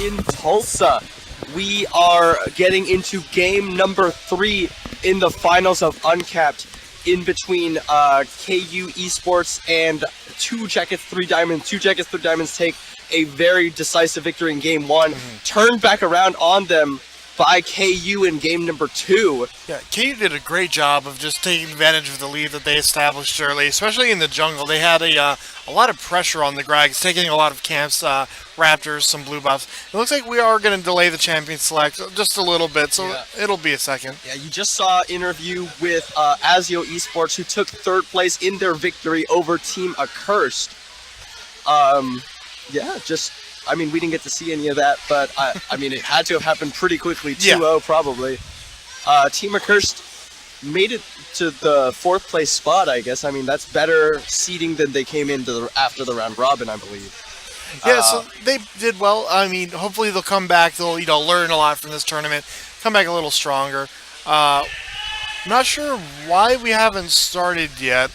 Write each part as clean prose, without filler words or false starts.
in Tulsa. We are getting into game number 3 in the finals of Uncapped in between KU Esports and 2jackets3diamonds. 2jackets3diamonds take a very decisive victory in game 1, turned back around on them by KU in game number 2. Yeah, KU did a great job of just taking advantage of the lead that they established early, especially in the jungle. They had a lot of pressure on the Grags, taking a lot of camps, Raptors, some blue buffs. It looks like we are going to delay the champion select just a little bit, so it'll be a second. Yeah, you just saw an interview with Ariel Esports, who took 3rd place in their victory over Team Accursed. Yeah, just... I mean, we didn't get to see any of that, but I mean, it had to have happened pretty quickly. 2-0 probably. Team Accursed made it to the 4th place spot, I guess. I mean, that's better seeding than they came into after the round robin, I believe. Yeah, so they did well. I mean, hopefully they'll come back. They'll learn a lot from this tournament, come back a little stronger. Not sure why we haven't started yet.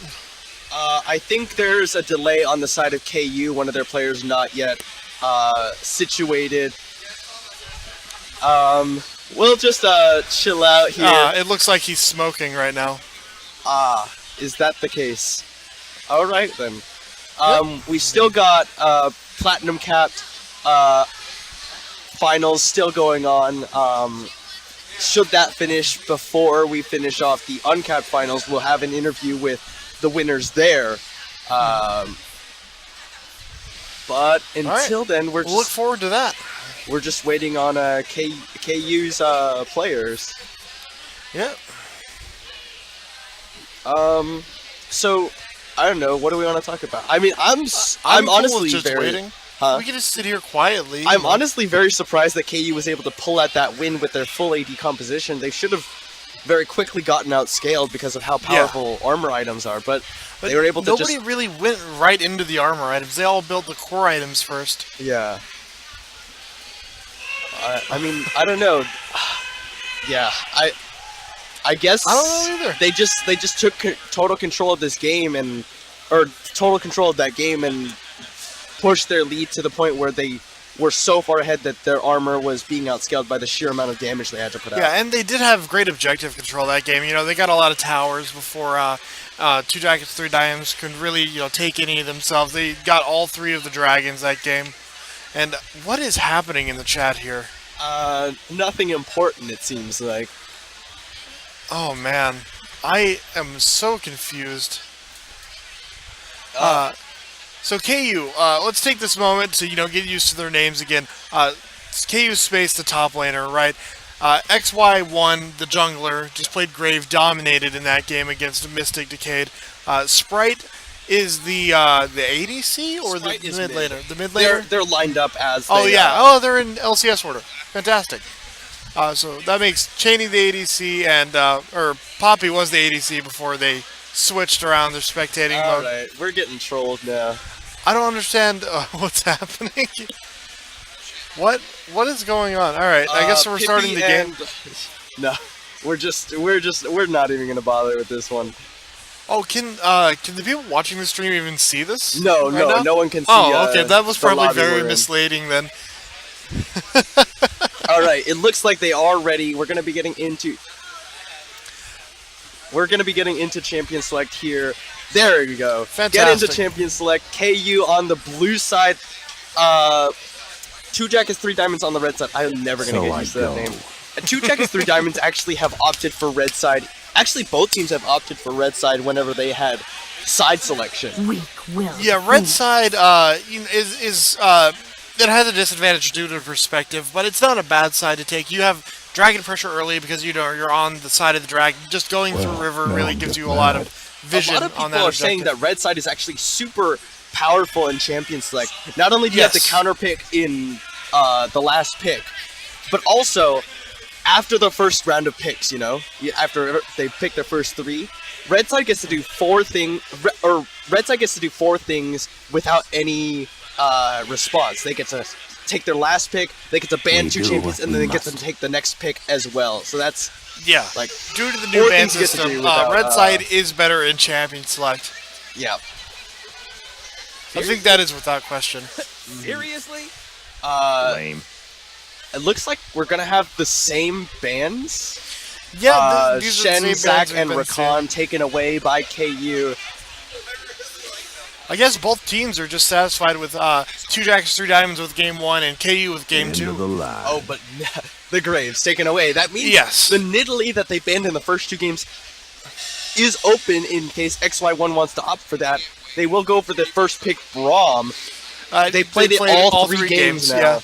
I think there's a delay on the side of KU. One of their players not yet situated. We'll just chill out here. It looks like he's smoking right now. Is that the case? All right then. We still got platinum capped finals still going on. Should that finish before we finish off the uncapped finals, we'll have an interview with the winners there. But until then, we'll look forward to that. We're just waiting on KU's players. Yeah. So I don't know. What do we want to talk about? I mean, I'm cool honestly just very. waiting. Huh? We can just sit here quietly. I'm honestly very surprised that KU was able to pull out that win with their full AD composition. They should have very quickly gotten outscaled because of how powerful armor items are, but they were able to nobody really went right into the armor items. They all built the core items first. Yeah. I mean, I don't know. Yeah, I guess I don't know either. They just took total control of this game or total control of that game and pushed their lead to the point where they were so far ahead that their armor was being outscaled by the sheer amount of damage they had to put out. Yeah, and they did have great objective control that game. They got a lot of towers before 2jackets3diamonds could really, take any of themselves. They got all 3 of the dragons that game. And what is happening in the chat here? Nothing important, it seems like. Oh man, I am so confused. So KU, let's take this moment to get used to their names again. KU Space, the top laner, right? XY1, the jungler, just played Grave, dominated in that game against Mystic Decayed. Sprite is the ADC or Sprite the is mid mid. laner? The mid laner? They're lined up as. They're in LCS order. Fantastic. So that makes Cheney the ADC and or Poppy was the ADC before they switched around their spectating mode. Alright, we're getting trolled now. I don't understand what's happening. What is going on? All right, I guess we're starting the game. No, we're not even gonna bother with this one. Oh, can the people watching the stream even see this? No, right no one can see. Oh, okay, that was probably very we're misleading then. All right, it looks like they are ready. We're gonna be getting into Champion Select here. There you go. Fantastic. Get into Champion Select. KU on the blue side. 2jackets3diamonds on the red side. I'm never going to get used to that name. 2jackets3diamonds actually have opted for red side. Actually, both teams have opted for red side whenever they had side selection. Yeah, red side is it has a disadvantage due to perspective, but it's not a bad side to take. You have dragon pressure early because you're on the side of the dragon. Just going through river really gives you a lot of vision on that. A lot of people are saying that red side is actually super powerful in Champion Select. Not only do you have to counter pick in the last pick, but also after the first round of picks, after they pick their first 3, red side gets to do 4 things, or red side gets to do 4 things without any response. They get to take their last pick, they get to ban 2 champions, and then they get to take the next pick as well. So that's like due to the new ban system, red side is better in Champion Select. Yeah. I think that is without question. Seriously? Lame. it looks like we're gonna have the same bans. Yeah, these are the Shen, same Zac, bands and we've been Rakan seeing. taken away by KU. I guess both teams are just satisfied with 2jackets3diamonds with game 1 and KU with game 2. Oh, but the Graves taken away. That means Yes. the Nidalee that they banned in the first 2 games is open in case XY1 wants to opt for that. They will go for the first pick Braum. They played it all 3 games now. Yeah.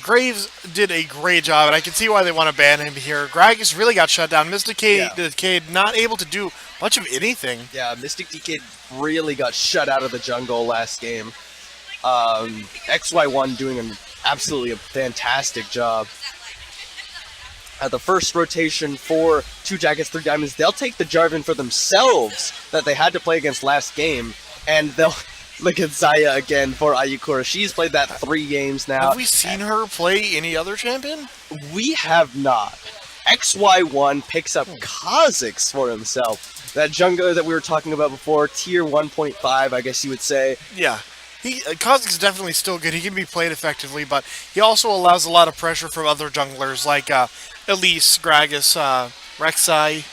Graves did a great job, and I can see why they want to ban him here. Gragas really got shut down. Mr. Decade not able to do much of anything. Yeah, Mystic Decade really got shut out of the jungle last game. XY1 doing an absolutely a fantastic job. The first rotation for 2jackets3diamonds, they'll take the Jarvan for themselves that they had to play against last game, and they'll look at Zaya again for Ayukura. She's played that 3 games now. Have we seen her play any other champion? We have not. XY1 picks up Kha'Zix for himself. That jungler that we were talking about before, tier 1.5, I guess you would say. Yeah. Kha'Zix is definitely still good. He can be played effectively, but he also allows a lot of pressure from other junglers like Elise, Gragas, Rek'Sai.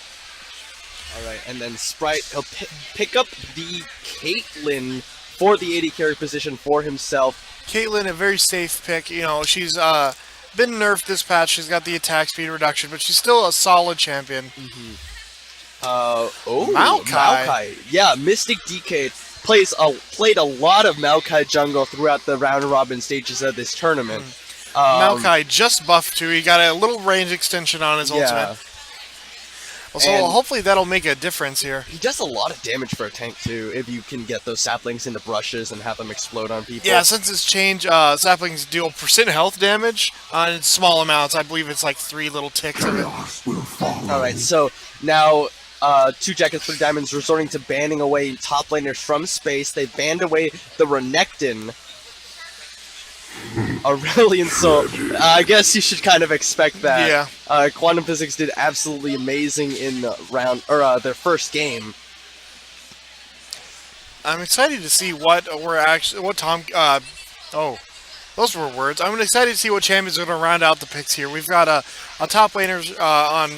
Alright, and then Sprite, he'll pick up the Caitlyn for the AD carry position for himself. Caitlyn, a very safe pick. You know, she's been nerfed this patch. She's got the attack speed reduction, but she's still a solid champion. Maokai. Yeah, Mystic Decade played a lot of Maokai jungle throughout the round robin stages of this tournament. Maokai just buffed too. He got a little range extension on his ultimate. So hopefully that'll make a difference here. He does a lot of damage for a tank too, if you can get those saplings into brushes and have them explode on people. Yeah, since this change, saplings deal % health damage in small amounts. I believe it's like 3 little ticks of it. Alright, so now 2jackets3diamonds resorting to banning away top laners from space. They banned away the Renekton. Aurelion Soul. I guess you should kind of expect that. Yeah. Quantum Physics did absolutely amazing in their first game. I'm excited to see what Tom. Those were words. I'm excited to see what champions are going to round out the picks here. We've got a top laners on.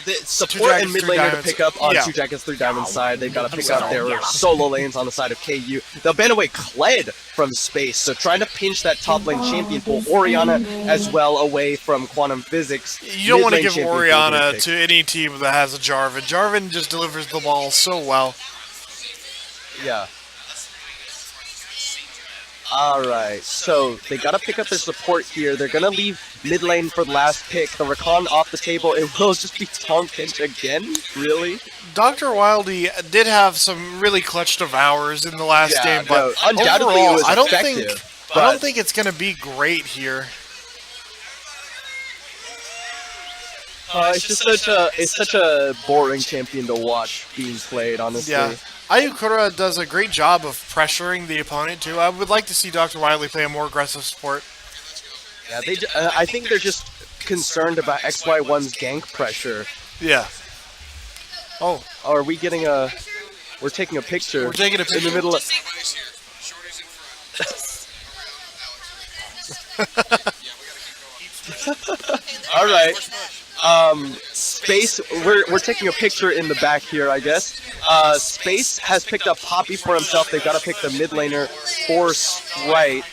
The support and mid laner to pick up on 2jackets3diamonds side. They've got to pick up their solo lanes on the side of KU. They'll ban away Kled from space, so trying to pinch that top lane champion pool. Orianna as well away from Quantum Physics. You don't want to give Orianna to any team that has a Jarvan. Jarvan just delivers the ball so well. Yeah. Alright, so they gotta pick up their support here. They're gonna leave mid lane for the last pick. The Rakan off the table. It will just be Tom Pinch again? Really? Dr. Wildey did have some really clutch devours in the last game, but undoubtedly overall, it was effective. I don't think it's gonna be great here. It's such a boring champion to watch being played, honestly. Yeah. Ayukura does a great job of pressuring the opponent too. I would like to see Dr. Wily play a more aggressive support. Yeah, I think they're just concerned about XY1's gank pressure. Yeah. Oh, are we getting a? We're taking a picture. We're taking a picture in the middle of. All right. Space, we're taking a picture in the back here, I guess. Space has picked up Poppy for himself. They've got to pick the mid laner for Sprite.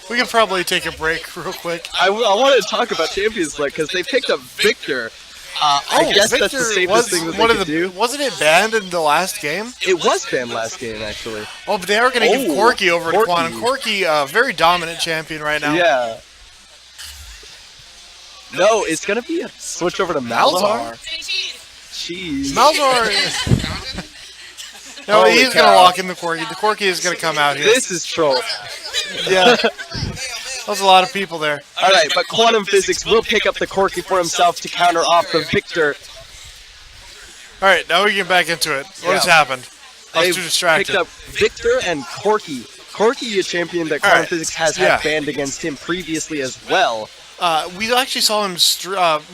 We could probably take a break real quick. I wanted to talk about Champions League because they picked up Victor. I guess Victor that's the safest thing that they could do. Wasn't it banned in the last game? It was banned last game, actually. Oh, but they are going to give Corki over to Quantum. Corki, a very dominant champion right now. Yeah. No, it's gonna be a switch over to Malzahar. Jeez. Malzahar. No, he's gonna lock in the Corki. The Corki is gonna come out here. This is troll. Yeah. There's a lot of people there. All right, but Quantum Physics will pick up the Corki for himself to counter off the Victor. All right, now we can get back into it. What has happened? I was too distracted. Picked up Victor and Corki. Corki, a champion that Quantum Physics has had banned against him previously as well. We actually saw him.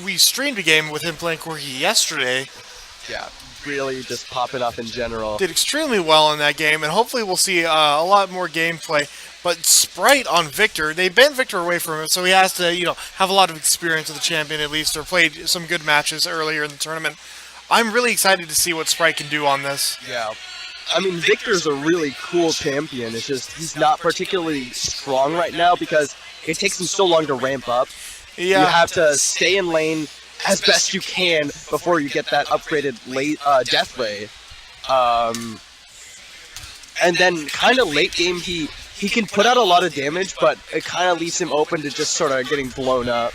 We streamed a game with him playing Corki yesterday. Yeah, really just popping up in general. Did extremely well in that game, and hopefully we'll see a lot more gameplay. But Sprite on Victor, they banned Victor away from him, so he has to, have a lot of experience with the champion at least, or played some good matches earlier in the tournament. I'm really excited to see what Sprite can do on this. Yeah. I mean, Victor's a really cool champion. It's just he's not particularly strong right now because it takes him so long to ramp up. Yeah. You have to stay in lane as best you can before you get that upgraded death ray. And then kind of late game, he can put out a lot of damage, but it kind of leaves him open to just sort of getting blown up.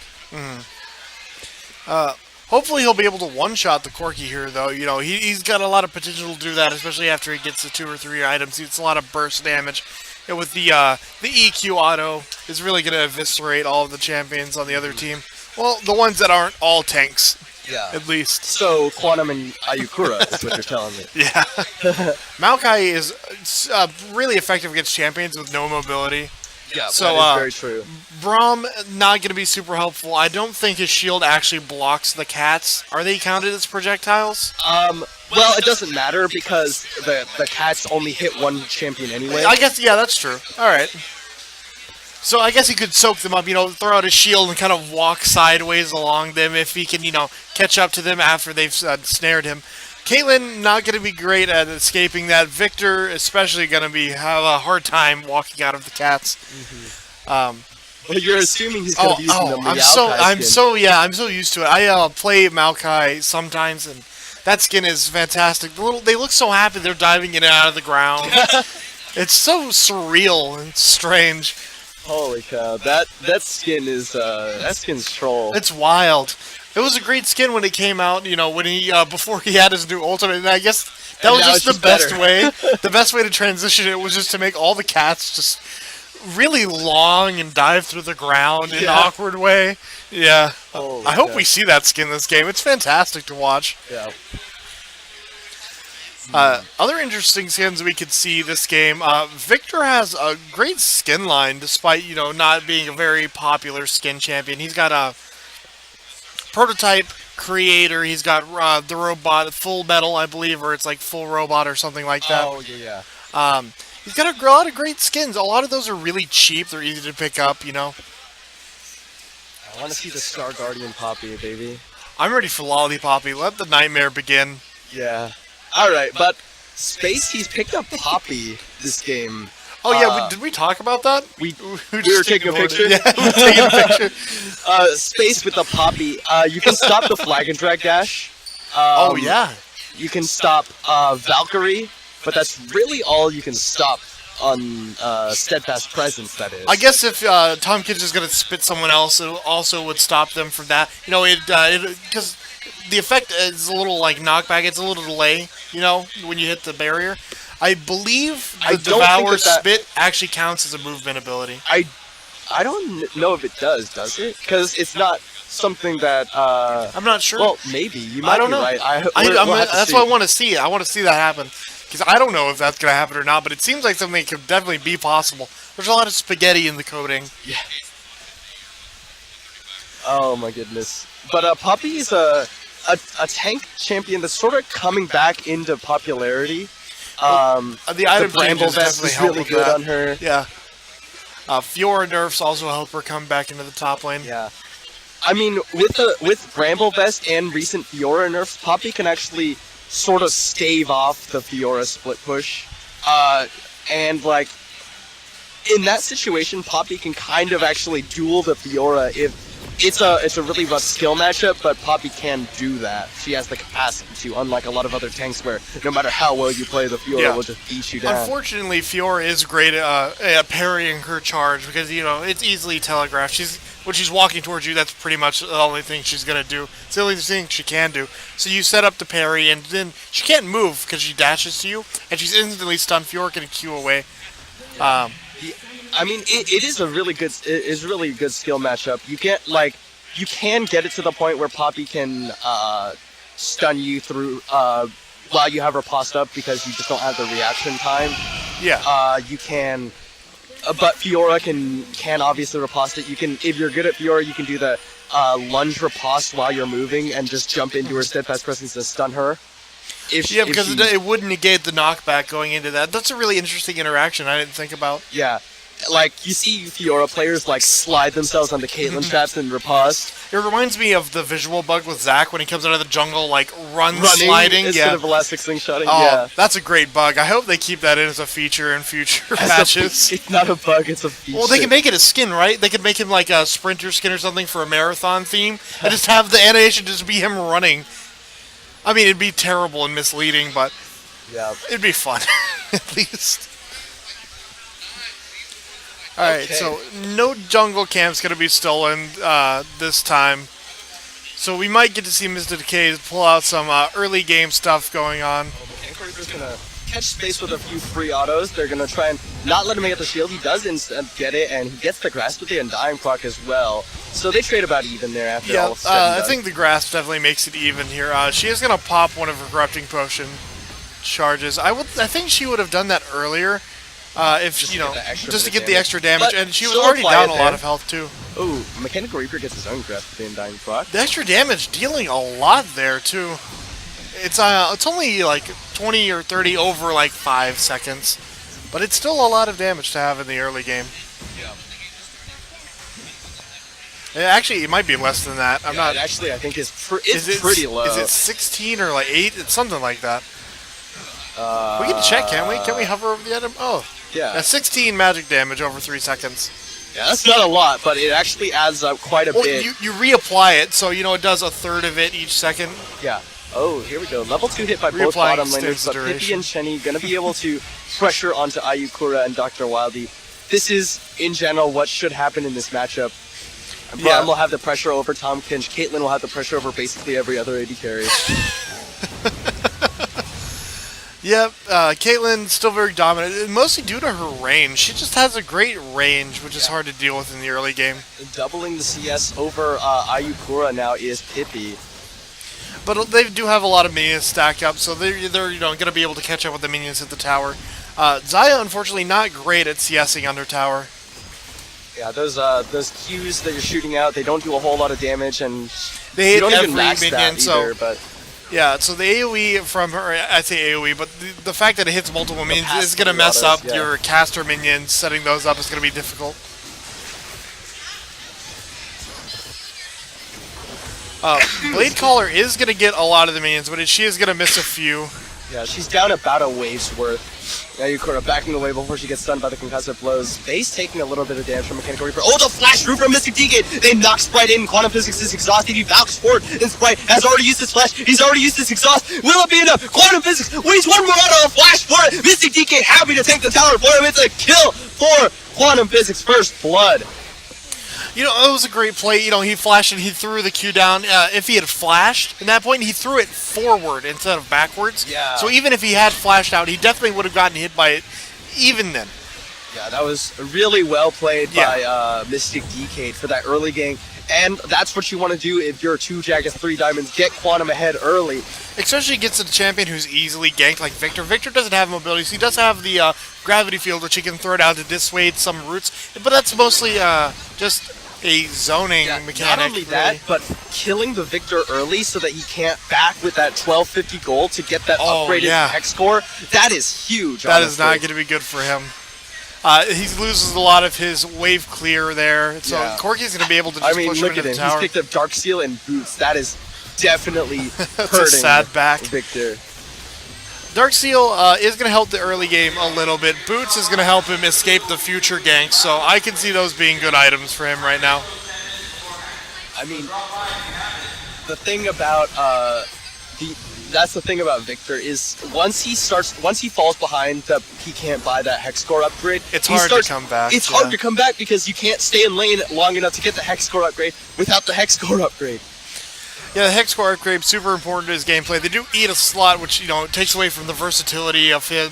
Hopefully he'll be able to one-shot the Corki here, though. He's got a lot of potential to do that, especially after he gets the 2 or 3 items. He gets a lot of burst damage. And with the EQ auto, is really going to eviscerate all of the champions on the other team. Well, the ones that aren't all tanks, at least. So, Quantum and Ayukura is what you're telling me. Yeah. Maokai is really effective against champions with no mobility. Yeah, so, that is very true. Braum, not going to be super helpful. I don't think his shield actually blocks the cats. Are they counted as projectiles? Well, it doesn't matter because the cats only hit one champion anyway. I guess, yeah, that's true. Alright. So I guess he could soak them up, throw out his shield and kind of walk sideways along them if he can, catch up to them after they've snared him. Caitlyn, not going to be great at escaping that. Victor, especially going to have a hard time walking out of the cats. Well, you're assuming he's going to be using the I'm so used to it. I play Maokai sometimes, and that skin is fantastic. They look so happy they're diving in and out of the ground. It's so surreal and strange. Holy cow, that skin's troll. It's wild. It was a great skin when it came out, when he before he had his new ultimate, and I guess that was just the best way. The best way to transition it was just to make all the cats just really long and dive through the ground in an awkward way. Yeah. I hope we see that skin this game. It's fantastic to watch. Yeah. Other interesting skins we could see this game. Victor has a great skin line, despite not being a very popular skin champion. He's got a prototype creator. He's got the robot Full Metal, I believe, or it's like Full Robot or something like that. Oh yeah. He's got a lot of great skins. A lot of those are really cheap. They're easy to pick up. I want to see the Star Guardian Poppy, baby. I'm ready for Lollipoppy. Let the nightmare begin. Yeah. Alright, but Space, he's picked up Poppy this game. Oh, yeah, did we talk about that? We were taking a picture? Yeah, we were taking a picture. Space with the Poppy. You can stop the Flag and Drag Dash. Oh, yeah. You can stop Valkyrie, but that's really all you can stop on Steadfast Presence, that is. I guess if Tom Kids is going to spit someone else, it also would stop them from that. Because the effect is a little like knockback. It's a little delay, when you hit the barrier. I believe the Devour Spit actually counts as a movement ability. I don't know if it does it? Because it's not something that... I'm not sure. Well, maybe. You might be right. That's what I want to see. I want to see that happen. Because I don't know if that's going to happen or not, but it seems like something that could definitely be possible. There's a lot of spaghetti in the coding. Yeah. Oh my goodness. But Poppy is a tank champion that's sort of coming back into popularity. The item Bramble Vest is really good on her. Yeah. Fiora nerfs also help her come back into the top lane. Yeah. I mean, with Bramble Vest and recent Fiora nerfs, Poppy can actually sort of stave off the Fiora split push. And like, in that situation, Poppy can kind of actually duel the Fiora if it's a really rough skill matchup, but Poppy can do that. She has the capacity to, unlike a lot of other tanks where no matter how well you play, the Fiora will just beat you down. Unfortunately, Fiora is great at parrying her charge because, it's easily telegraphed. When she's walking towards you, that's pretty much the only thing she's going to do. It's the only thing she can do. So you set up the parry, and then she can't move because she dashes to you, and she's instantly stunned. Fiora can Q away. I mean, it is a really good skill matchup. You can get it to the point where Poppy can stun you through while you have her paused up because you just don't have the reaction time. Yeah. You can, but Fiora can obviously riposte it. You can, if you're good at Fiora, you can do the lunge riposte while you're moving and just jump into her steadfast presence and stun her. Because it would negate the knockback going into that. That's a really interesting interaction I didn't think about. Yeah. like, you see Fiora players, like, slide themselves onto Caitlyn traps and riposte. It reminds me of the visual bug with Zac when he comes out of the jungle, like, running sliding instead of elastic slingshotting. Oh, yeah. That's a great bug. I hope they keep that in as a feature in future patches. It's not a bug, it's a feature. Well, they can make it a skin, right? They could make him like a sprinter skin or something for a marathon theme, and just have the animation just be him running. I mean, it'd be terrible and misleading, but yeah, it'd be fun, at least. Alright, so no jungle camp's going to be stolen this time. So we might get to see Mr. Decay pull out some early game stuff going on. Mechanical Reaper's going to catch space with a few free autos. They're going to try and not let him get the shield. He does get it, and he gets the grasp with the Undying Proc as well. So they trade about even there after all said and done. I think the grasp definitely makes it even here. She is going to pop one of her Corrupting Potion charges. I think she would have done that earlier. If just to get the extra damage, but and she was already down a lot of health too. Oh, Mechanical Reaper gets his own grasp with the Undying Proc. The extra damage dealing a lot there too. It's only like 20 or 30 over like 5 seconds, but it's still a lot of damage to have in the early game. Yeah. Actually, it might be less than that. I'm not. Actually, I think it's pretty low. Is it 16 or like 8? It's something like that. We can check, can't we? Can we hover over the item? Oh. Yeah. 16 magic damage over 3 seconds. Yeah, that's not a lot, but it actually adds up quite a bit. You reapply it, so it does a third of it each second. Yeah. Oh, here we go. Level 2 hit by both bottom laners, but Pippi and Shenny going to be able to pressure onto Ayukura and Dr. Wildy. This is, in general, what should happen in this matchup. Braum will have the pressure over Tom Kinch. Caitlyn will have the pressure over basically every other AD carry. Yep, Caitlyn still very dominant, mostly due to her range. She just has a great range, which is hard to deal with in the early game. Doubling the CS over Ayukura now is Pippi. But they do have a lot of minions stacked up, so they're going to be able to catch up with the minions at the tower. Xayah, unfortunately, not great at CSing under tower. Yeah, those Qs that you're shooting out, they don't do a whole lot of damage, and they hit don't every even max minion, that either, but... Yeah, so the AoE from her, I say AoE, but the fact that it hits multiple minions is going to mess up your caster minions. Setting those up is going to be difficult. Blade Caller is going to get a lot of the minions, but she is going to miss a few. Yeah, she's down about a wave's worth. Now Yukura backing away before she gets stunned by the concussive blows. Base taking a little bit of damage from Mechanical Reaper. Oh, the flash through from Mystic D-Gate! They knock Sprite in. Quantum Physics is exhausted. He valks forward, and Sprite has already used his flash. He's already used his exhaust. Will it be enough? Quantum Physics waits one more out of a flash for it. Mystic D-Gate happy to take the tower for him. It's a kill for Quantum Physics. First blood. It was a great play. He flashed and he threw the Q down. If he had flashed, at that point, he threw it forward instead of backwards. Yeah. So even if he had flashed out, he definitely would have gotten hit by it even then. Yeah, that was really well played by Mystic Decade for that early game. And that's what you want to do if you're 2jackets3diamonds. Get Quantum ahead early. Especially against a champion who's easily ganked like Victor. Victor doesn't have mobility, so he does have the gravity field, which he can throw down to dissuade some roots. But that's mostly just a zoning mechanic. Not only that, but killing the Victor early so that he can't back with that 1250 gold to get that upgraded hex score. That is huge. That is not going to be good for him. He loses a lot of his wave clear there, so Corky's going to be able to just push him into the tower. He's picked up Darksteel and Boots. That is definitely That's a sad back. Victor. Darksteel is going to help the early game a little bit. Boots is going to help him escape the future ganks, so I can see those being good items for him right now. I mean, the thing about that's the thing about Victor is once he falls behind, he can't buy that hex score upgrade. It's hard to come back. It's hard to come back because you can't stay in lane long enough to get the hex score upgrade without the hex score upgrade. Yeah, the hex score upgrade super important to his gameplay. They do eat a slot, which takes away from the versatility of him,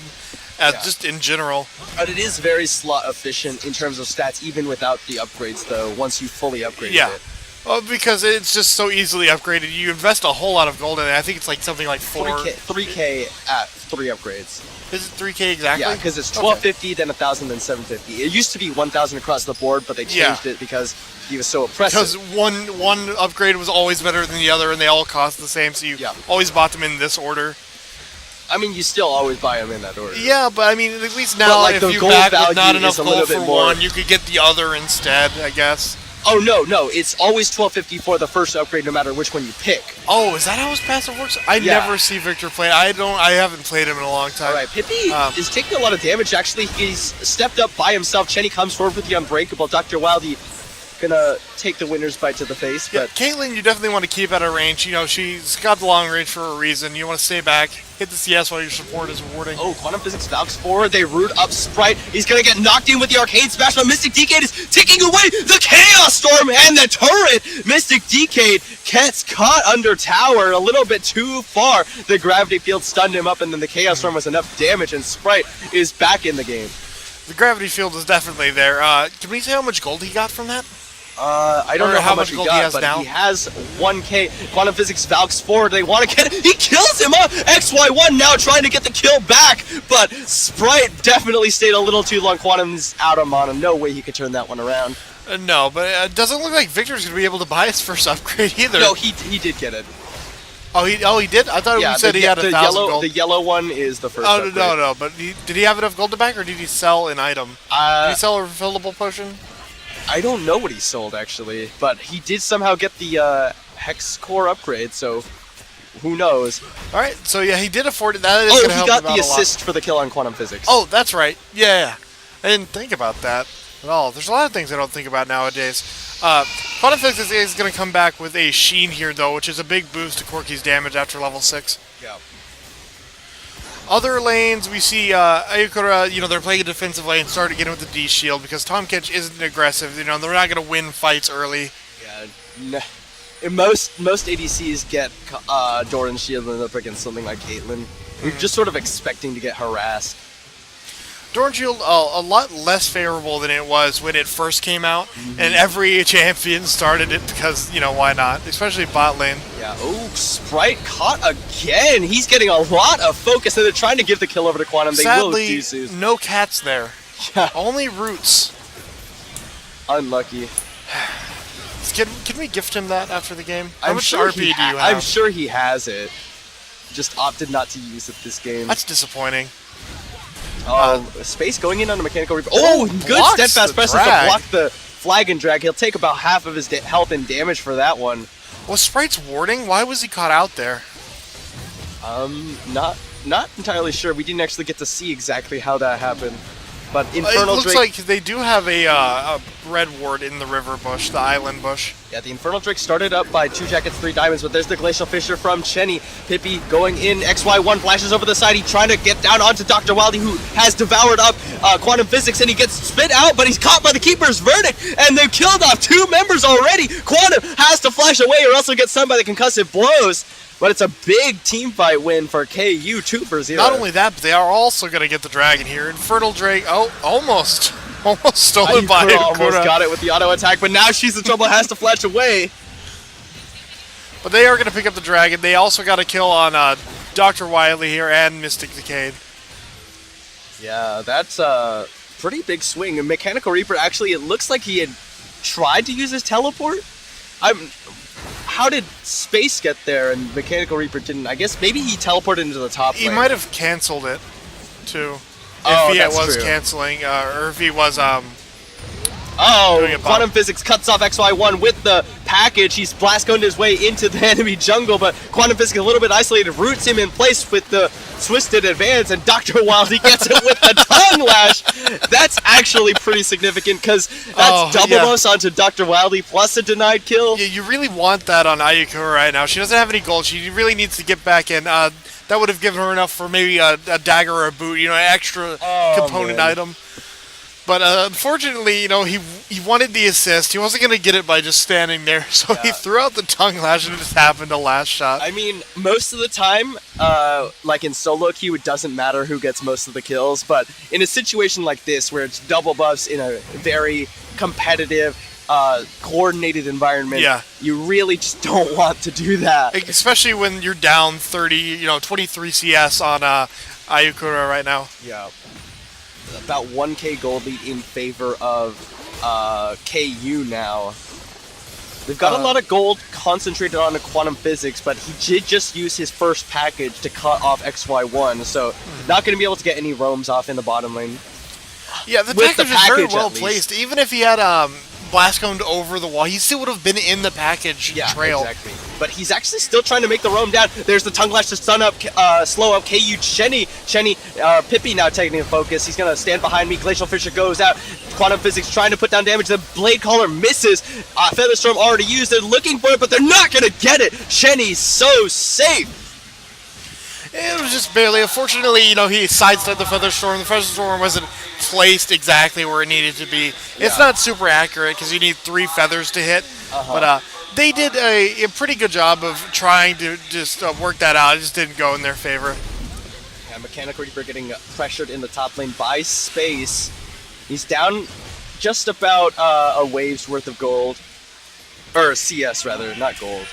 just in general. But it is very slot efficient in terms of stats, even without the upgrades, though. Once you fully upgrade it. Well, because it's just so easily upgraded. You invest a whole lot of gold in it. I think it's like something like 3K at 3 upgrades. Is it 3K exactly? Yeah, because it's 1250, then 1000, then 750. It used to be 1000 across the board, but they changed it because he was so oppressive. Because one upgrade was always better than the other, and they all cost the same, so you always bought them in this order. I mean, you still always buy them in that order. Yeah, but I mean, at least now, like, if the you gold back with value not is enough a little gold bit for more. one, you could get the other instead, I guess. Oh, no, it's always 1250 for the first upgrade, no matter which one you pick. Oh, is that how his passive works? I never see Victor play. I haven't played him in a long time. All right, Pippi is taking a lot of damage. Actually, he's stepped up by himself. Chenny comes forward with the Unbreakable. Dr. Wildy gonna take the winner's bite to the face. Yeah, But Caitlyn, you definitely want to keep at her range. You know, she's got the long range for a reason. You want to stay back, hit the CS while your support is rewarding. oh, Quantum Physics Valks forward. They root up Sprite. He's gonna get knocked in with the Arcane Smash, but Mystic Decade is taking away the Chaos Storm and the turret. Mystic Decade gets caught under tower a little bit too far. The Gravity Field stunned him up, and then the Chaos Storm was enough damage, and Sprite is back in the game. The gravity field is definitely there. Can we say how much gold he got from that? I don't know how much he gold got, he has but now. he has 1k. Quantum Physics Valks forward. They want to get it. He kills him up. XY1 now trying to get the kill back, but Sprite definitely stayed a little too long. Quantum's out of mana. No way he could turn that one around. No, but it doesn't look like Victor's going to be able to buy his first upgrade either. No, he did get it. Oh, he did? I thought he said he had 1,000 gold. The yellow one is the first. Oh, upgrade. no. But did he have enough gold to back, or did he sell an item? Did he sell a refillable potion? I don't know what he sold, actually, but he did somehow get the Hex Core upgrade, so who knows. All right, so yeah, he did afford it. That is going to help him out a lot. He got the assist for the kill on Quantum Physics. Oh, that's right. Yeah. I didn't think about that at all. There's a lot of things I don't think about nowadays. Quantum Physics is going to come back with a Sheen here, though, which is a big boost to Corki's damage after level 6. Yeah. Other lanes, we see Ayukura, they're playing a defensive lane, starting to get in with the D shield because Tom Kench isn't aggressive. They're not going to win fights early. Yeah. Most ADCs get Doran shield and up against something like Caitlyn. You're just sort of expecting to get harassed. Doran Shield a lot less favorable than it was when it first came out, and every champion started it because, why not? Especially bot lane. Yeah, oh, Sprite caught again! He's getting a lot of focus, and they're trying to give the kill over to Quantum. They will do so. Sadly, no cats there. Yeah. Only roots. Unlucky. Can we gift him that after the game? How I'm much sure RP do you have? I'm sure he has it. Just opted not to use it this game. That's disappointing. Space going in on a Mechanical Reaper. Oh, good steadfast presence to block the flag and drag. He'll take about half of his health and damage for that one. Was Sprite's warding? Why was he caught out there? Not entirely sure. We didn't actually get to see exactly how that happened. But Infernal It looks Drake... like they do have a red ward in the river bush, the island bush. Yeah, the Infernal Drake started up by 2jackets3diamonds, but there's the Glacial Fissure from Chenny. Pippi going in, XY1 flashes over the side. He's trying to get down onto Dr. Wildy, who has devoured up Quantum Physics, and he gets spit out, but he's caught by the Keeper's Verdict, and they've killed off 2 members already. Quantum has to flash away or else he'll get stunned by the concussive blows. But it's a big team fight win for KU, 2-0. Not only that, but they are also going to get the dragon here. Infernal Drake, almost stolen by Ayukura. Almost got it with the auto attack, but now she's in trouble, has to flash away. But they are going to pick up the dragon. They also got a kill on Dr. Wily here and Mystic Decade. Yeah, that's a pretty big swing. And Mechanical Reaper, actually, it looks like he had tried to use his teleport. How did Space get there and Mechanical Reaper didn't? I guess maybe he teleported into the top lane. He might have canceled it, too. Oh, if he was true. Canceling, or if he was Quantum Physics cuts off XY1 with the package. He's blast coned his way into the enemy jungle, but Quantum Physics a little bit isolated, roots him in place with the twisted advance, and Dr. Wildy gets it with the tongue lash. That's actually pretty significant because that's double buffs onto Dr. Wildy plus a denied kill. Yeah, you really want that on Ayukura right now. She doesn't have any gold. She really needs to get back in. That would have given her enough for maybe a dagger or a boot, an extra component item. But unfortunately, he wanted the assist. He wasn't going to get it by just standing there, so he threw out the tongue lash and it just happened to last shot. I mean, most of the time, like in solo queue, it doesn't matter who gets most of the kills, but in a situation like this, where it's double buffs in a very competitive, coordinated environment, you really just don't want to do that. Especially when you're down 23 CS on Ayukura right now. Yeah. About 1k gold lead in favor of KU now. They've got a lot of gold concentrated on the quantum physics, but he did just use his first package to cut off XY1, so not going to be able to get any roams off in the bottom lane. Yeah, the With package the is very package, well at least. placed. Even if he had blast coned over the wall, he still would have been in the package trail. Exactly. But he's actually still trying to make the roam down. There's the tongue lash to stun up, slow up KU Chenny. Pippi now taking the focus. He's gonna stand behind me. Glacial Fisher goes out. Quantum Physics trying to put down damage. The Blade Caller misses. Featherstorm already used. They're looking for it, but they're not gonna get it. Chenny's so safe. It was just barely. Unfortunately, he sidestepped the Featherstorm. The Featherstorm wasn't placed exactly where it needed to be. It's not super accurate because you need 3 feathers to hit. But they did a pretty good job of trying to just work that out. It just didn't go in their favor. Yeah, Mechanical Reaper getting pressured in the top lane by Space. He's down just about a wave's worth of gold. Or CS, rather, not gold.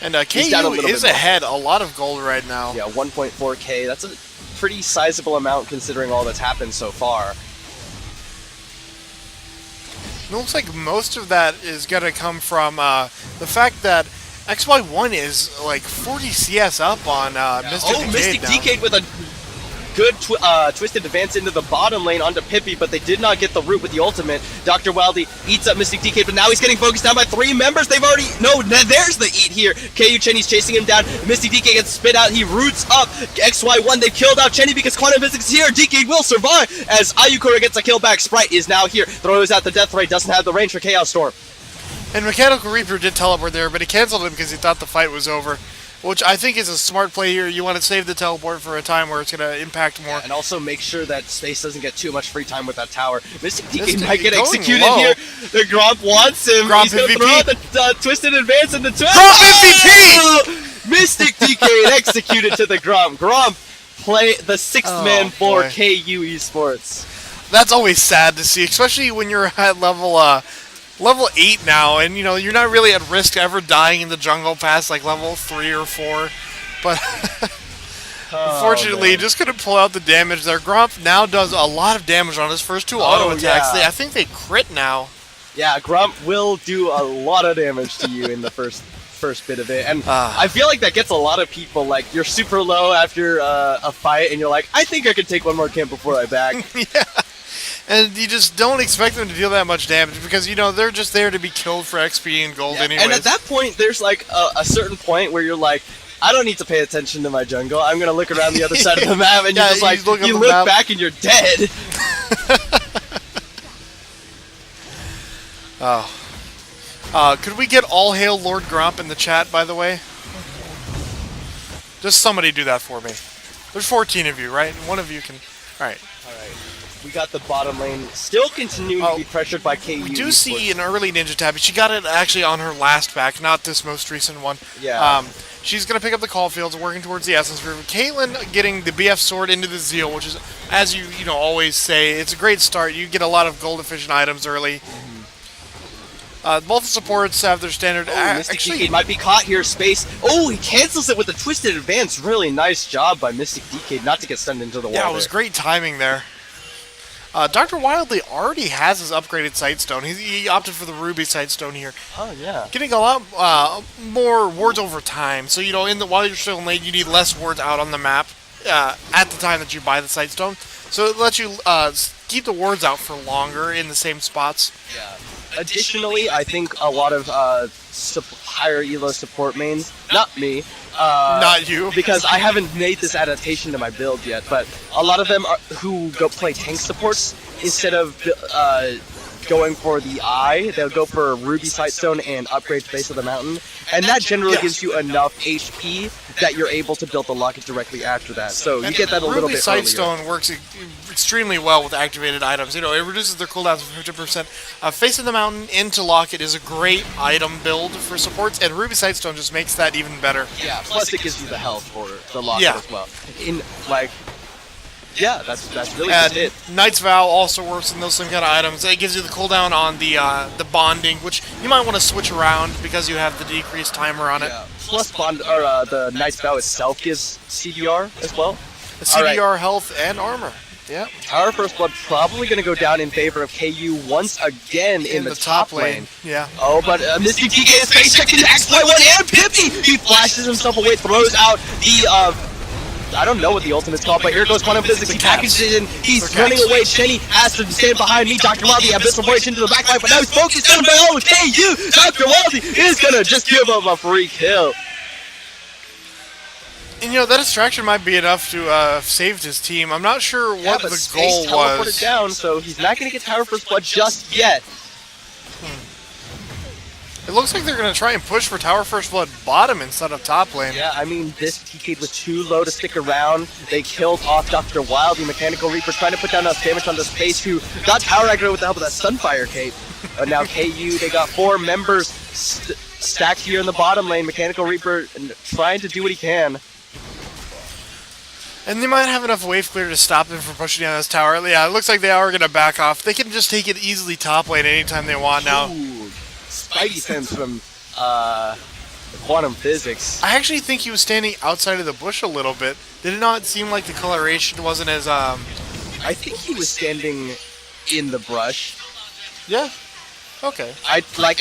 And KU is ahead a lot of gold right now. Yeah, 1.4k. That's a pretty sizable amount considering all that's happened so far. It looks like most of that is going to come from the fact that XY1 is like 40 CS up on Mystic Decade Mystic now. Decade with a good twisted advance into the bottom lane onto Pippi, but they did not get the root with the ultimate. Dr. Wildy eats up Mystic Decade, but now he's getting focused down by 3 members. They've already... No, there's the eat here. KU Chenny's chasing him down. Mystic Decade gets spit out. He roots up XY1. They've killed out Chenny because Quantum Physics is here. Decade will survive as Ayukura gets a kill back. Sprite is now here. Throws out the Death Ray. Doesn't have the range for Chaos Storm. And Mechanical Reaper did teleport there, but he canceled him because he thought the fight was over. Which I think is a smart play here. You want to save the teleport for a time where it's going to impact more. Yeah, and also make sure that Space doesn't get too much free time with that tower. Mystic Decade might get executed low. here. The Gromp wants him. Gromp He's going to MVP. throw out the Twisted Advance and the Twist. Gromp MVP! Mystic Decade executed to the Gromp. Gromp play the 6th man for boy. KU Esports. That's always sad to see, especially when you're at level 8 now, and you're not really at risk ever dying in the jungle past like level 3 or 4. But unfortunately, just couldn't pull out the damage there. Gromp now does a lot of damage on his first 2 auto attacks. Yeah. I think they crit now. Yeah, Gromp will do a lot of damage to you in the first bit of it, and I feel like that gets a lot of people, like, you're super low after a fight, and you're like, I think I could take one more camp before I back. Yeah. And you just don't expect them to deal that much damage because, they're just there to be killed for XP and gold anyways. And at that point, there's like a certain point where you're like, I don't need to pay attention to my jungle. I'm going to look around the other side of the map, and you're just like, you look back and you're dead. Could we get all hail Lord Gromp in the chat, by the way? Just somebody do that for me. There's 14 of you, right? One of you can... Alright. We got the bottom lane still continuing to be pressured by KU. We do see an early Ninja Tabby. She got it actually on her last pack, not this most recent one. Yeah. She's going to pick up the Caulfields, working towards the Essence River. Caitlyn getting the BF Sword into the Zeal, which is, as you always say, it's a great start. You get a lot of gold-efficient items early. Both the supports have their standard... Mystic Decade might be caught here. Space. Oh, he cancels it with a Twisted Advance. Really nice job by Mystic Decade not to get stunned into the wall. Yeah, it was great timing there. Dr. Wildly already has his upgraded Sightstone. He opted for the Ruby Sightstone here. Oh, yeah. Getting a lot more wards over time. So, while you're still in lane, you need less wards out on the map at the time that you buy the Sightstone. So it lets you keep the wards out for longer in the same spots. Yeah. Additionally, I think a lot of higher elo support mains, not me, not you, because I haven't made this adaptation to my build yet, but a lot of them who go play tank supports, instead of going for the eye, they'll go for Ruby Sightstone and upgrade to Base of the Mountain, and that generally gives you enough HP that you're able to build the Locket directly after that. So you get that a little bit earlier. Ruby Sightstone works extremely well with activated items. It reduces their cooldowns for 50%. Face of the Mountain into Locket is a great item build for supports, and Ruby Sightstone just makes that even better. Yeah, plus it gives you the health for the Locket as well. Yeah, that's really just it. Knight's Vow also works in those same kind of items. It gives you the cooldown on the bonding, which you might want to switch around because you have the decreased timer on it. Yeah. Plus the Knight's Vow itself gives CDR as well. CDR, health, and armor. Yep. Tower First Blood probably going to go down in favor of KU once again in the top lane. Yeah. Oh, but Mystic DK is face checked into XY1 and Pippi! He flashes himself away, throws out the, I don't know what the ultimate's called, but here goes Quantum Physics. He packages it in. He's running away. Shenny has to stand behind me. Dr. Wildy, Abyssal Voyage into the backline, but now he's focused on by all with KU. Dr. Wildy is going to just give him a free kill. And you know, that distraction might be enough to have saved his team. I'm not sure what the goal Space teleported was. down, so he's not going to get Tower First Blood just yet. It looks like they're going to try and push for Tower First Blood bottom instead of top lane. Yeah, I mean, this TK was too low to stick around. They killed off Dr. Wild, the Mechanical Reaper, trying to put down enough damage on the Space, who got tower aggro with the help of that Sunfire Cape. But now KU, they got 4 members stacked here in the bottom lane. Mechanical Reaper trying to do what he can. And they might have enough wave clear to stop them from pushing down this tower. Yeah, it looks like they are going to back off. They can just take it easily top lane anytime they want now. Ooh, Spidey sense from Quantum Physics. I actually think he was standing outside of the bush a little bit. Did it not seem like the coloration wasn't as, I think he was standing in the brush. Yeah. Okay.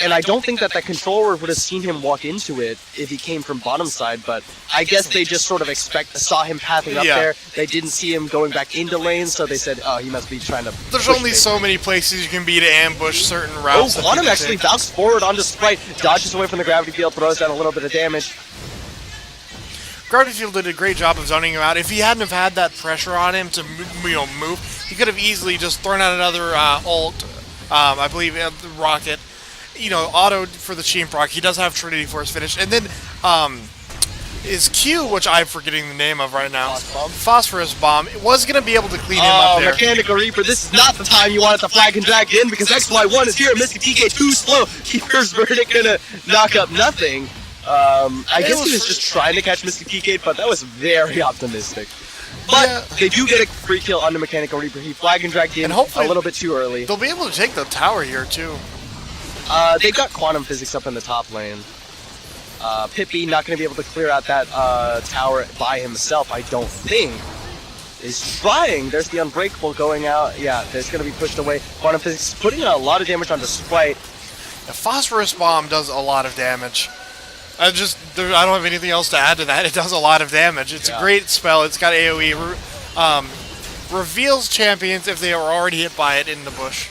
And I don't think that controller would have seen him walk into it if he came from bottom side, but I guess they just sort of saw him pathing up there. They didn't see him going back into lane, so they said, oh, he must be trying to There's only so many places you can be to ambush certain routes. Oh, Quantum actually bounced forward onto Sprite, dodges away from the gravity field, throws down a little bit of damage. Gravity Field did a great job of zoning him out. If he hadn't have had that pressure on him to move, he could have easily just thrown out another ult. I believe the rocket, auto for the Cheam proc. He does have Trinity Force finished, and then his Q, which I'm forgetting the name of right now, Phosphorus Bomb, was going to be able to clean him up there. Mechanical Reaper, this is not the time you wanted to flag and drag in because XY1 is here. Mystic TK too slow. Keeper's Verdict gonna knock up nothing. I guess he was just trying to catch Mystic TK, but that was very optimistic. But they do get a free kill on the Mechanical Reaper. He flag and dragged in a little bit too early. They'll be able to take the tower here too. They've got Quantum Physics up in the top lane. Pippi not going to be able to clear out that tower by himself, I don't think. Is trying. There's the Unbreakable going out. Yeah, there's going to be pushed away. Quantum Physics putting a lot of damage onto Sprite. The Phosphorus Bomb does a lot of damage. I don't have anything else to add to that. It does a lot of damage. It's a great spell. It's got AoE. Reveals champions if they are already hit by it in the bush.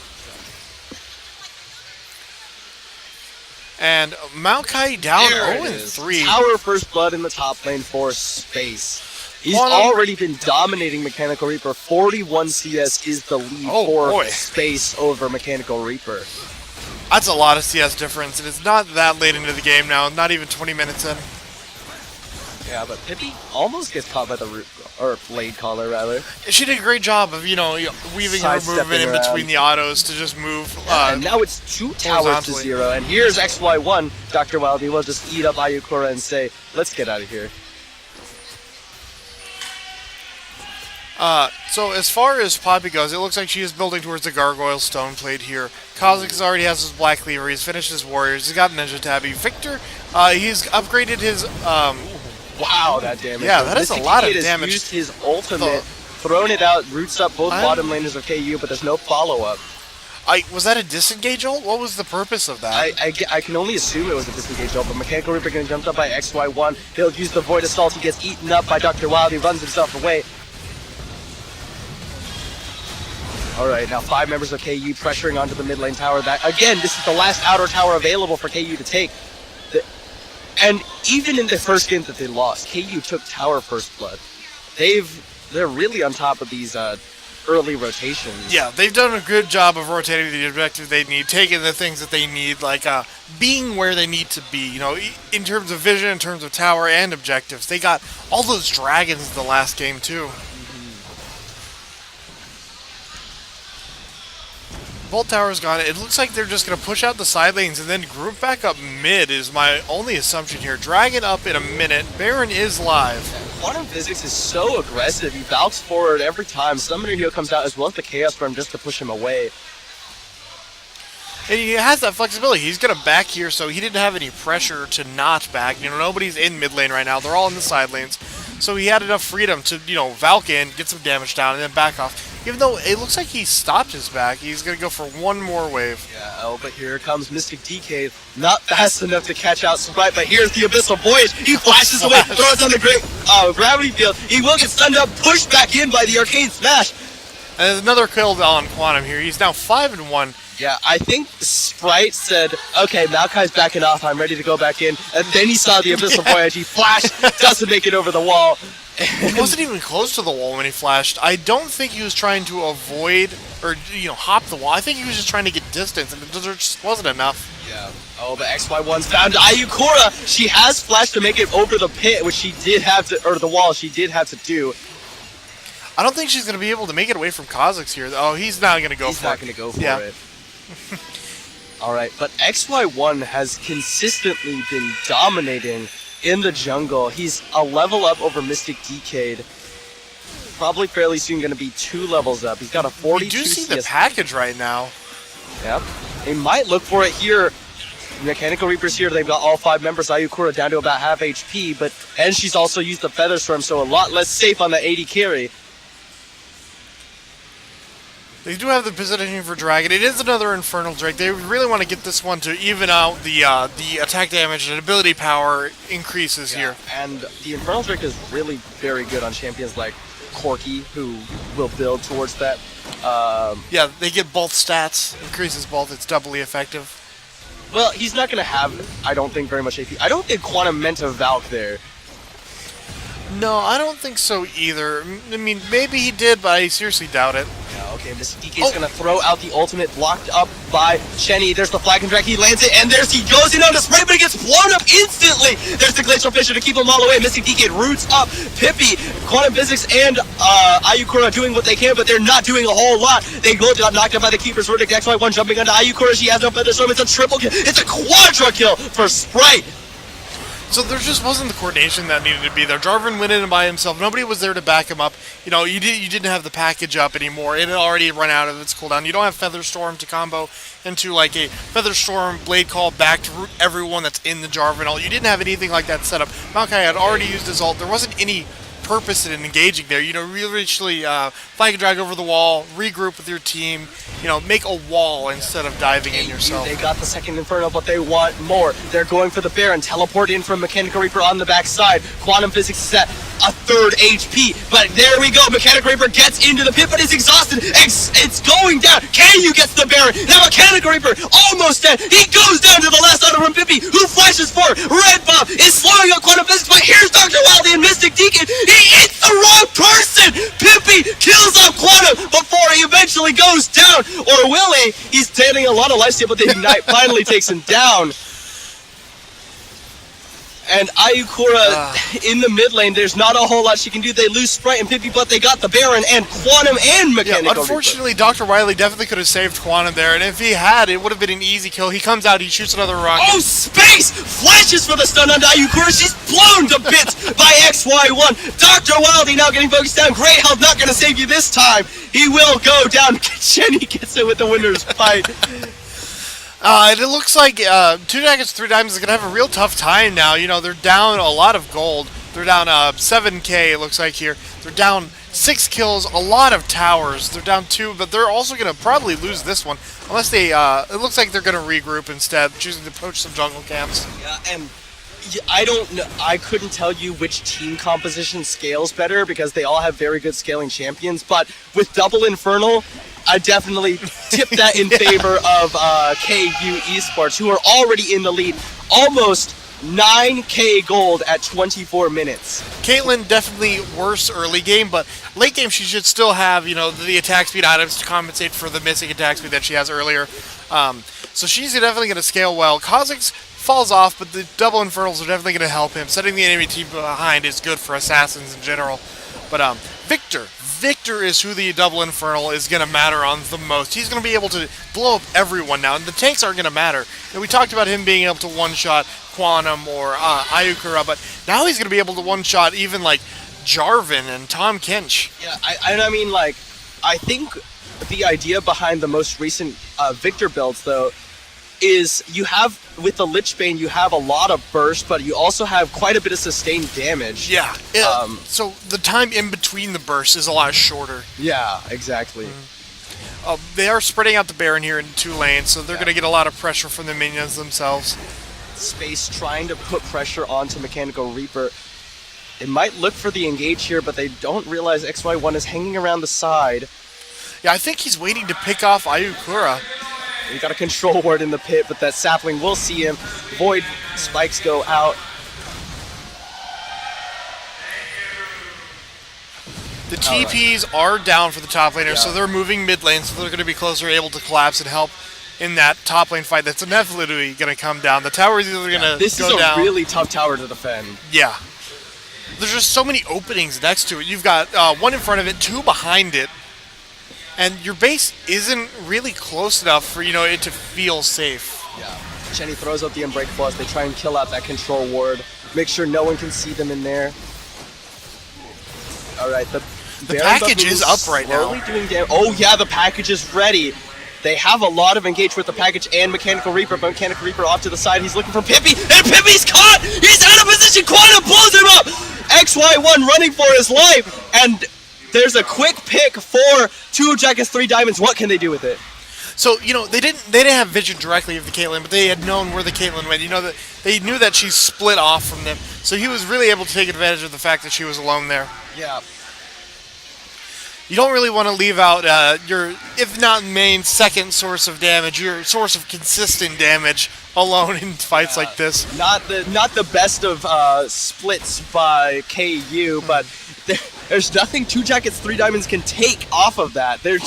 And Maokai down 0-3. Tower First Blood in the top lane for Space. He's already been dominating Mechanical Reaper. 41 CS is the lead for Space over Mechanical Reaper. That's a lot of CS difference, and it's not that late into the game now, not even 20 minutes in. Yeah, but Pippi almost gets caught by the Blade Caller, rather. She did a great job of, weaving her movement in between the autos to just move. And now it's 2 towers to 0, and here's XY1. Dr. Wildy will just eat up Ayukura and say, let's get out of here. So as far as Poppy goes, it looks like she is building towards the Gargoyle Stone Plate here. Kha'Zix already has his Black Cleaver, he's finished his Warriors, he's got Ninja Tabby. Victor, he's upgraded his... wow, that damage. Yeah, that is a lot of damage. He's used his ultimate, thrown it out, roots up both bottom laners of KU, but there's no follow-up. Was that a disengage ult? What was the purpose of that? I can only assume it was a disengage ult, but Mechanical Reaper getting jumped up by XY1. He'll use the Void Assault, he gets eaten up by Dr. Wild, he runs himself away. Alright, now 5 members of KU pressuring onto the mid lane tower. Again, this is the last outer tower available for KU to take. And even in the first game that they lost, KU took tower First Blood. They're really on top of these early rotations. Yeah, they've done a good job of rotating the objective they need, taking the things that they need, like being where they need to be, in terms of vision, in terms of tower and objectives. They got all those dragons in the last game too. Bolt Tower's gone. It looks like they're just going to push out the side lanes and then group back up mid is my only assumption here. Dragon up in a minute. Baron is live. Quantum Physics is so aggressive. He valks forward every time. Summoner Heal comes out as well as the Chaos Storm just to push him away. And he has that flexibility. He's going to back here, so he didn't have any pressure to not back. Nobody's in mid lane right now. They're all in the side lanes. So he had enough freedom to, Valk in, get some damage down, and then back off. Even though it looks like he stopped his back, he's going to go for one more wave. Yeah, oh, but here comes Mystic DK. Not fast enough to catch out Sprite, but here's the Abyssal Voyage. He flashes away, throws on the gravity field. He will get stunned up, pushed back in by the Arcane Smash. And there's another kill on Quantum here. He's now 5-1. Yeah, I think Sprite said, okay, Maokai's backing off, I'm ready to go back in. And then he saw the Abyssal Voyage, he flashed, doesn't make it over the wall. He wasn't even close to the wall when he flashed. I don't think he was trying to avoid or, hop the wall. I think he was just trying to get distance, and it just wasn't enough. Yeah. Oh, but XY1's found Ayukura. She has flashed to make it over the pit, which she did have to, or the wall, she did have to do. I don't think she's going to be able to make it away from Kha'Zix here. Oh, he's not going to go for it. He's not going to go for it. Alright, but XY1 has consistently been dominating in the jungle. He's a level up over Mystic Decade. Probably fairly soon going to be 2 levels up. He's got a 42 We do see CS. the package right now. Yep. They might look for it here. Mechanical Reapers here, they've got all 5 members. Ayukura down to about half HP, and she's also used the Feather Storm, so a lot less safe on the 80 carry. They do have the positioning for Dragon. It is another Infernal Drake. They really want to get this one to even out the attack damage and ability power increases here. And the Infernal Drake is really very good on champions like Corki, who will build towards that. Yeah, they get both stats. Increases both. It's doubly effective. Well, he's not going to have, I don't think, very much AP. I don't think Quantum meant to Valk there. No, I don't think so either. I mean, maybe he did, but I seriously doubt it. Yeah, okay, Mr. DK is going to throw out the ultimate, blocked up by Chenny. There's the flag and drag, he lands it, and he goes in on the spray, but it gets blown up instantly! There's the Glacial Fissure to keep him all away. Mr. DK roots up Pippi, Quantum Physics, and Ayukura doing what they can, but they're not doing a whole lot. They go knocked out by the Keeper's Verdict. XY1 jumping onto Ayukura, she has no Feather Storm. It's a triple kill, it's a quadra kill for Sprite! So there just wasn't the coordination that needed to be there. Jarvan went in by himself. Nobody was there to back him up. You didn't have the package up anymore. It had already run out of its cooldown. You don't have Feather Storm to combo into like a Feather Storm Blade Call back to root everyone that's in the Jarvan ult. You didn't have anything like that set up. Maokai had already used his ult. There wasn't any purpose in engaging there. Really flag and drag over the wall, regroup with your team, make a wall instead of diving in yourself. They got the second Inferno, but they want more. They're going for the Baron, teleport in from Mechanical Reaper on the backside. Quantum Physics is at a 3rd HP, but there we go. Mechanical Reaper gets into the pit, but is exhausted. It's going down. KU gets the Baron. Now Mechanical Reaper almost dead. He goes down to the last auto from Pippi, who flashes for Red Buff, is slowing up Quantum Physics, but here's Dr. Wildy and Mystic Deacon. He hits the wrong person! Pippi kills off Quantum before he eventually goes down. Or will he? He's standing a lot of lifesteal, but the Ignite finally takes him down. And Ayukura in the mid lane, there's not a whole lot she can do. They lose Sprite and Pippi, but they got the Baron and Quantum and Mechanical Reaper. Unfortunately, Dr. Wily definitely could have saved Quantum there, and if he had, it would have been an easy kill. He comes out, he shoots another rocket. Oh, space! Flashes for the stun on Ayukura. She's blown to bits by XY1. Dr. Wildy now getting focused down. Great health, not going to save you this time. He will go down. Jenny gets it with the winner's fight. And it looks like 2jackets3diamonds is going to have a real tough time now. They're down a lot of gold. They're down 7k, it looks like here. They're down 6 kills, a lot of towers. They're down 2, but they're also going to probably lose this one. Unless they, it looks like they're going to regroup instead, choosing to poach some jungle camps. Yeah, and I don't know. I couldn't tell you which team composition scales better because they all have very good scaling champions, but with double Infernal, I definitely tip that in favor of KU Esports, who are already in the lead, almost 9k gold at 24 minutes. Caitlyn definitely worse early game, but late game she should still have, the attack speed items to compensate for the missing attack speed that she has earlier. So she's definitely going to scale well. Kha'Zix falls off, but the double Infernals are definitely going to help him. Setting the enemy team behind is good for assassins in general. But Victor is who the double Infernal is going to matter on the most. He's going to be able to blow up everyone now, and the tanks aren't going to matter. And we talked about him being able to one-shot Quantum or Ayukura, but now he's going to be able to one-shot even like Jarvan and Tom Kench. Yeah, I think the idea behind the most recent Victor builds, though, is you have, with the Lich Bane, you have a lot of burst, but you also have quite a bit of sustained damage. Yeah. So the time in between the bursts is a lot shorter. Yeah, exactly. They are spreading out the Baron here in 2 lanes, so they're going to get a lot of pressure from the minions themselves. Space trying to put pressure onto Mechanical Reaper. They might look for the engage here, but they don't realize XY1 is hanging around the side. Yeah, I think he's waiting to pick off Ayukura. We got a control ward in the pit, but that sapling will see him. Void spikes go out. The TPs are down for the top laner, so they're moving mid lane, so they're going to be closer, able to collapse and help in that top lane fight that's inevitably going to come down. The tower is either going to go down. This is a really tough tower to defend. Yeah. There's just so many openings next to it. You've got 1 in front of it, 2 behind it, and your base isn't really close enough for it to feel safe. Yeah. Jenny throws out the Unbreakable as they try and kill out that control ward. Make sure no one can see them in there. All right, the package is up right now. Doing damage. Oh yeah, the package is ready. They have a lot of engage with the package and Mechanical Reaper, but Mechanical Reaper off to the side. He's looking for Pippi, and Pippi's caught! He's out of position! Quantum blows him up! XY1 running for his life, and there's a quick pick for 2jackets3diamonds. What can they do with it? So, they didn't have vision directly of the Caitlyn, but they had known where the Caitlyn went. That they knew that she split off from them, so he was really able to take advantage of the fact that she was alone there. Yeah. You don't really want to leave out your, if not main, second source of damage, your source of consistent damage alone in fights like this. Not the best of splits by KU, but there's nothing 2jackets3diamonds can take off of that. They're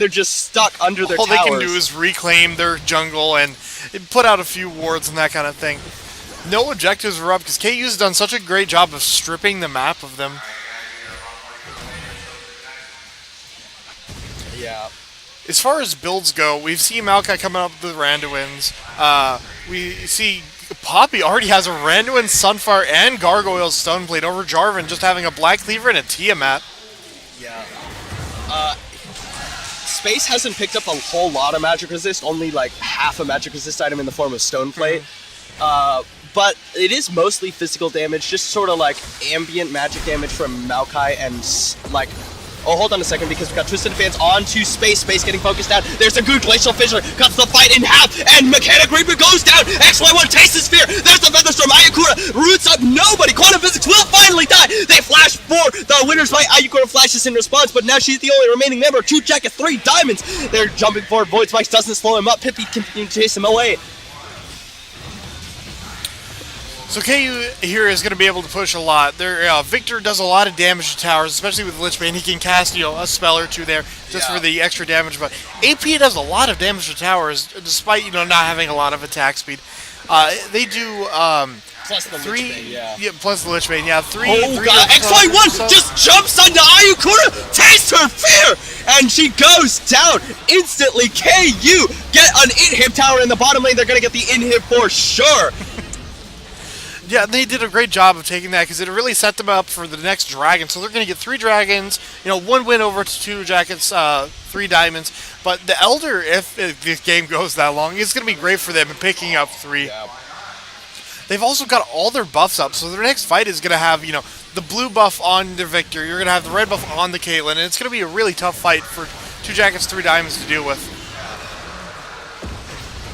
just stuck under their towers. All they can do is reclaim their jungle and put out a few wards and that kind of thing. No objectives were up because KU's done such a great job of stripping the map of them. Yeah. As far as builds go, we've seen Maokai coming up with the Randuins. We see Poppy already has a Randuin, Sunfire, and Gargoyle Stoneblade over Jarvan, just having a Black Cleaver and a Tiamat. Yeah. Space hasn't picked up a whole lot of magic resist, only like half a magic resist item in the form of Stoneplate. But it is mostly physical damage, just sort of like ambient magic damage from Maokai and like... Oh, hold on a second, because we've got Twisted Advance onto Space. Space getting focused down. There's a good Glacial Fissure. Cuts the fight in half, and Mechanic Reaper goes down. XY1 tastes his fear. There's the Featherstorm. Ayukura roots up nobody. Quantum Physics will finally die. They flash for the winner's fight. Ayukura flashes in response, but now she's the only remaining member. 2jackets3diamonds. They're jumping forward. Void Spikes doesn't slow him up. Pippi continues to chase him away. So KU here is going to be able to push a lot. Victor does a lot of damage to towers, especially with Lich Bane. He can cast a spell or two there just for the extra damage. But AP does a lot of damage to towers, despite not having a lot of attack speed. They do plus the Lich Bane, yeah. Plus the Lich Bane, yeah. Oh god! XY1 just jumps onto Ayukura, tastes her fear, and she goes down instantly. KU get an inhib tower in the bottom lane. They're going to get the inhib for sure. Yeah, they did a great job of taking that because it really set them up for the next dragon. So they're going to get 3 dragons, 1 win over to 2jackets3diamonds. But the Elder, if this game goes that long, is going to be great for them in picking up 3. Yeah. They've also got all their buffs up, so their next fight is going to have, the blue buff on the Victor. You're going to have the red buff on the Caitlyn, and it's going to be a really tough fight for 2jackets3diamonds to deal with.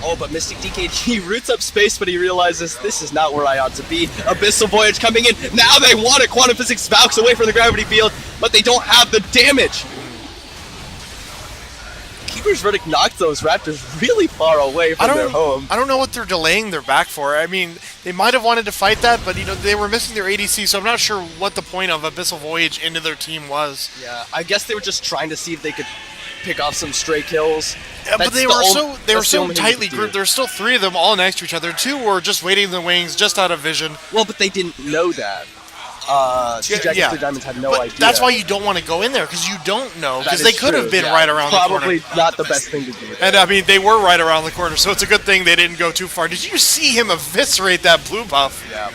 Oh, but Mystic DK roots up Space, but he realizes this is not where I ought to be. Abyssal Voyage coming in. Now they want it. Quantum Physics Valks away from the gravity field, but they don't have the damage. Keeper's Verdict knocked those Raptors really far away from their home. I don't know what they're delaying their back for. I mean, they might have wanted to fight that, but they were missing their ADC, so I'm not sure what the point of Abyssal Voyage into their team was. Yeah, I guess they were just trying to see if they could pick off some stray kills. Yeah, but they were so tightly grouped. There's still 3 of them all next to each other. 2 were just waiting in the wings, just out of vision. Well, but they didn't know that. 2jackets3diamonds had no idea. That's why you don't want to go in there, because you don't know. Because they could have been right around the corner. Probably not the best thing to do. And I mean, they were right around the corner, so it's a good thing they didn't go too far. Did you see him eviscerate that blue buff? Yeah.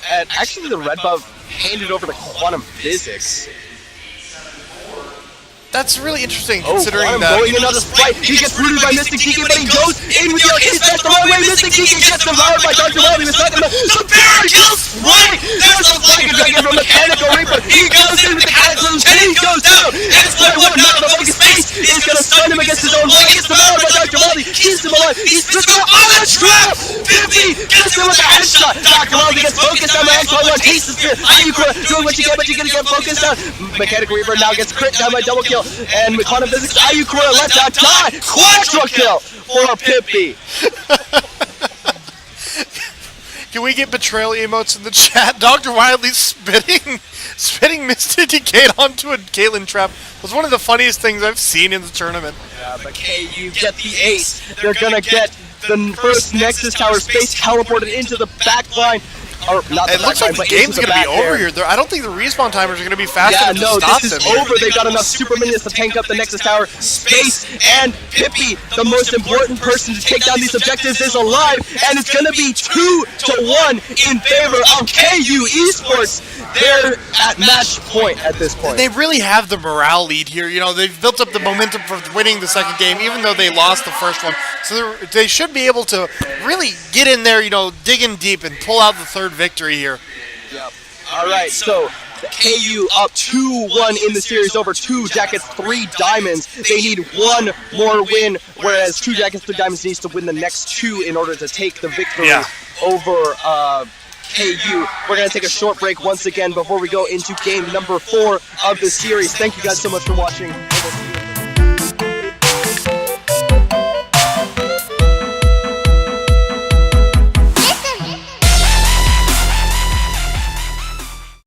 And actually, the red buff handed over to Quantum Physics. That's really interesting Oh, considering I'm that. going another sprite. He gets rooted by Mystic DK, but he goes in with the arcade smash the wrong way. Mystic DK gets devoured by Dr. Wild. He was talking about the bear kills right. There's the Flying Dragon from Mechanical Reaper. He goes in with the Cataclysm. He goes down. X1 out of the focus space is going to stun him against his own body. Gets devoured by Dr. Wild. He keeps him alive. He's spits him on the trap. 50 gets him with a headshot. Dr. Wild gets focused on the X1. Tastes the spear. Ayukura doing what you can, but you're going to get focused on. Mechanical Reaper now gets crit down by double kill. And Quantum Physics, Ayukura lets out die! Quadra kill for Pippi! Can we get betrayal emotes in the chat? Dr. Wildly spitting Mystic Decade onto a Caitlyn trap was one of the funniest things I've seen in the tournament. Yeah, but KU get the ace. They're gonna get the first Nexus Tower space teleported into the back line. Or not the It looks like the game's going to be over here. I don't think the respawn timers are going to be fast enough to stop them. Yeah, no, this is over. They've got enough super minions to tank up the Nexus Tower. Space and Pippi, the most important person to take down these objectives, is alive, and it's going to be 2-1 in favor of KU Esports. They're at match point at this point. They really have the morale lead here. You know, they've built up the momentum for winning the second game, even though they lost the first one. So they should be able to really get in there, you know, dig in deep and pull out the third victory here. Yep. All right, so KU up 2-1 in the series over 2jackets3diamonds. They need one more win, whereas 2jackets3diamonds needs to win the next two in order to take the victory over KU. We're going to take a short break once again before we go into game number 4 of the series. Thank you guys so much for watching.